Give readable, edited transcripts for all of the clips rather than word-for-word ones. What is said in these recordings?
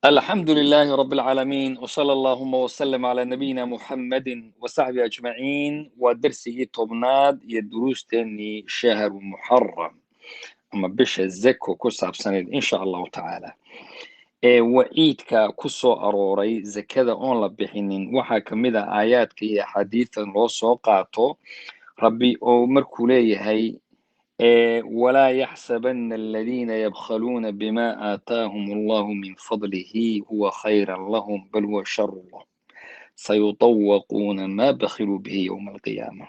الحمد لله رب العالمين وصلى اللهم وسلم على نبينا محمد وصحبه أجمعين ودرسه طبناد يدروس تاني شهر محرم أما بش الزكو كساب سند إن شاء الله تعالى وعيدك كسو أروري زكاة أون لبحينين وحا كميدا آيات كي حديثا لو سوقاتو ربي أو مركولي هاي ولا يحسبن الذين يبخلون بما آتاهم الله من فضله هو خيرا لهم بل هو شر لهم سيطوقون ما بخلوا به يوم القيامة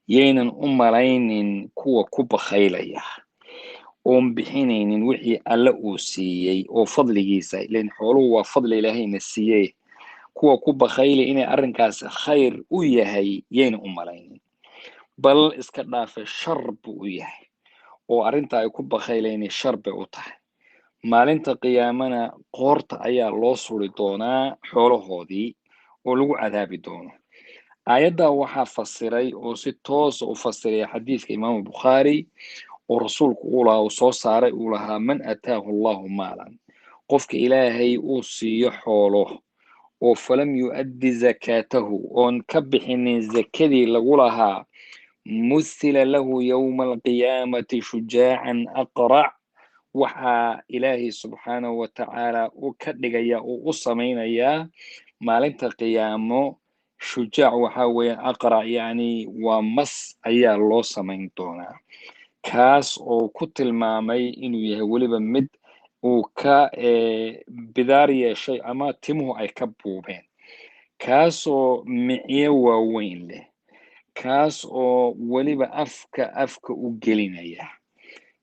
يينن أمرين كوا كوبا خيليا بحينين وحي ألا أوسيي أو فضل جيسا لأن حولوا فضل إلهي نسيي كوا كوبا خيلي إني أرنكاس خير ويهي يين أمرين بل iska dhaafe shar buu u yahay oo arrinta ay ku bakhayleenay shar bay u tahay maalinta qiyaamana qoorta ayaa loo suri doonaa xoolahoodii oo lagu cadaabi doono aayadda waxaa fasiray oo si toos u fasiray xadiiska imaamu bukhaari oo rasuulku uu soo saaray uu lahaa man ataahu allahu maalan qofka ilaahay uu siiyo xoolo oo falam yu'addi zakaatahu oon ka bixinin zakadii lagu lahaa مثل له يوم القيامة شجاعا أقرع وحا إلهي سبحانه وتعالى وكدغيا وصمينيا مالنت قيامه شجاع وحاوي أقرع يعني ومس أيا الله سمين دونا كاس أو كتل مامي إنو يهولي بمد وكا بداري شيء أما تمه أي كبوبين كاس أو معيه ووين له kaas oo weliba afka u gelinaya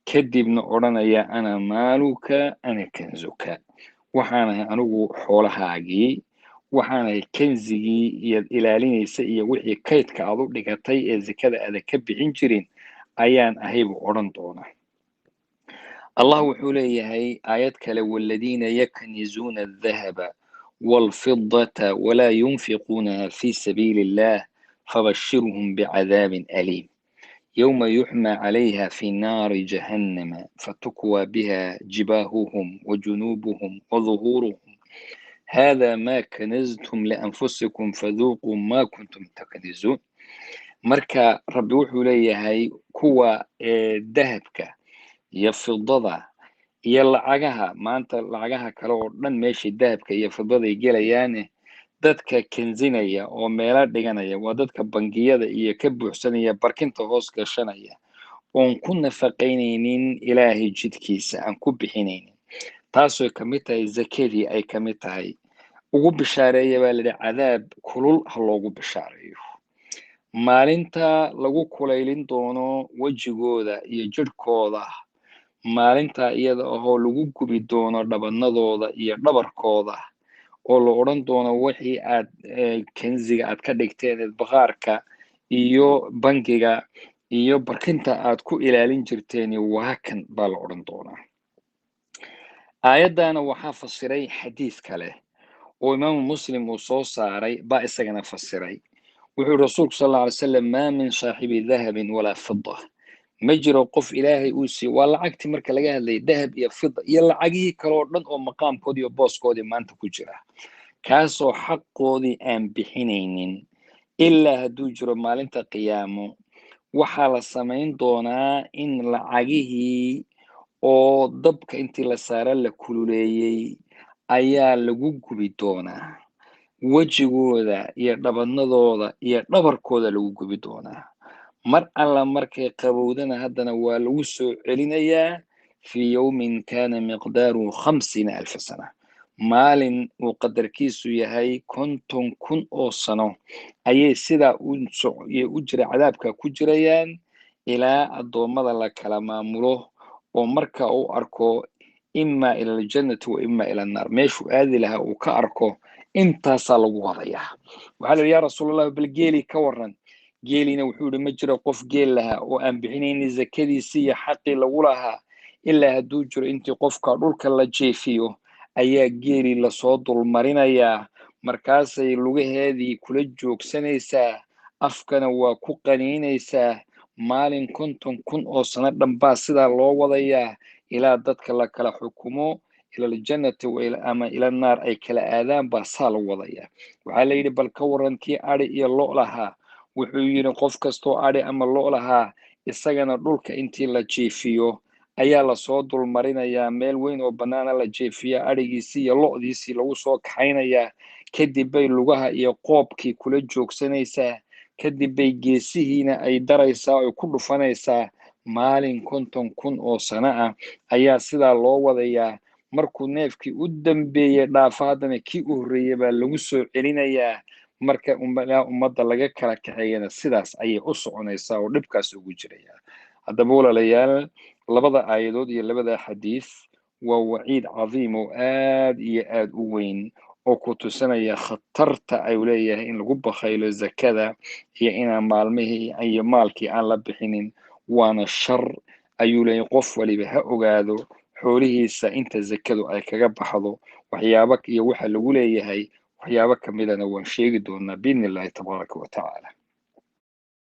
kadibna odhanaya ana maaluka ana kanzuka waxaanahay anigu xoolahaagii waxaanahay kanzigii iyaad ilaalinaysa iyo wixii kaydka aad u dhigatay ee zakada aada ka bixin jirin ayaan ahay buu odhan doonaa allah wuxuu leeyahay aayad kale waladiina yaknizuuna adahaba walfidata walaa yunfiquunaha fi sabiili illah فبشرهم بعذاب أليم يوم يحمى عليها في نار جهنم فتكوى بها جباههم وجنوبهم وظهورهم هذا ما كنزتم لأنفسكم فذوقوا ما كنتم تكنزون مركا ربي وحو ليهي كوى دهبك يفضضا يلعقها ما أنت لعقها كالور لن ماشي دهبك يفضضا يجيليانه dadka kanzinaya oo meelo dhiganaya waa dadka bangiyada iyo ka buuxsanaya barkinta hoos gashanaya oon ku nafaqaynaynin ilaahay jidkiisa aan ku bixinaynin taasoo ka mid tahay zakadii ay ka mid tahay ugu bishaareeya baa layidhi cadaab kulul ha loogu bishaareeyo maalinta lagu kulaylin doono wejigooda iyo jirhkooda maalinta iyada ahoo lagu gubi doono dhabanadooda iyo dhabarkooda oo la odhan doono wixii aad kanziga aad ka dhigteen baqaarka iyo bangiga iyo barkinta aad ku ilaalin jirteen waa kan baa la odhan doonaa aayaddaana waxaa fasiray xadiis kale oo imaamu muslim uu soo saaray baa isagana fasiray wuxuu rasuulku sal alla alay wasalam maa min saaxibi dahabin walaa fida ma jiro qof ilaahay uu siiyo waa lacagtii marka laga hadlayay dahab iyo fida iyo lacagihii kale oo dhan oo maqaamkoodii iyo booskoodii maanta ku jira kaasoo xaqoodii aan bixinaynin ilaa hadduu jiro maalinta qiyaamo waxaa la samayn doonaa in lacagihii oo dabka intii la saara la kululeeyey ayaa lagu gubi doonaa wejigooda iyo dhabanadooda iyo dhabarkooda lagu gubi doonaa mar alla markay qabowdana haddana waa lagu soo celinayaa fii yowmin kaana miqdaaruhu 50,000 sana maalin uu qadarkiisu yahay 50,000 oo sano ayay sidaa u jira cadaabka ku jirayaan ilaa addoommada la kala maamulo oo marka uu arko ima ila aljannati wa ima ila annaar meeshuu aadi lahaa uu ka arko intaasaa lagu wadayaa waxaa la yidhi yaa rasuulallah bal geeli ka waran geelina wuxuu yidhi ma jiro qof geel lahaa oo aan bixinaynin zakadiisii iyo xaqii lagu lahaa ilaa hadduu jiro intii qofka dhulka la jeefiyo ayaa geeli lasoo dulmarinayaa markaasay lugaheedii kula joogsanaysaa afkana waa ku qaniinaysaa maalin 50,000 oo sano dhanbaa sidaa loo wadayaa ilaa dadka la kala xukumo ila aljannati ama ila annaar ay kala aadaan baa saa la wadaya. waxaa la yidhi bal ka waran kii adhi iyo lo' lahaa. wuxuu yidhi qof kastoo adhi ama lo' lahaa isagana dhulka intii la jiifiyo ayaa lasoo dulmarinayaa, meel weyn oo bannaana la jiifiyaa, adhigiisii iyo lo'diisii lagu soo kaxaynayaa. kadib bay lugaha iyo qoobkii kula joogsanaysaa, kadib bay geesihiina ay daraysaa oy ku dhufanaysaa. maalin 50,000 oo sano ah ayaa sidaa loo wadayaa. markuu neefkii u dambeeyey dhaafo haddana kii u horreeyey baa lagu soo celinayaa. marka ummadda laga kala kaxeeyana sidaas ayay u soconaysaa oo dhibkaas ugu jiraya. haddaba walaalayaal, labada aayadood iyo labada xadiis waa waciid cadiim oo aad iyo aad u weyn oo ku tusinaya khatarta ay leeyahay in lagu bakhaylo zakada iyo inaan maalmihii iyo maalkii aan la bixinin. waana shar ayuu leeyahay. qof waliba ha ogaado xoolihiisa inta zakadu ay kaga baxdo. waxyaaba iyo waxa lagu leeyahay waxyaabo kamidana waan sheegi doonaa biidni illaahi tabaaraka wa tacaala.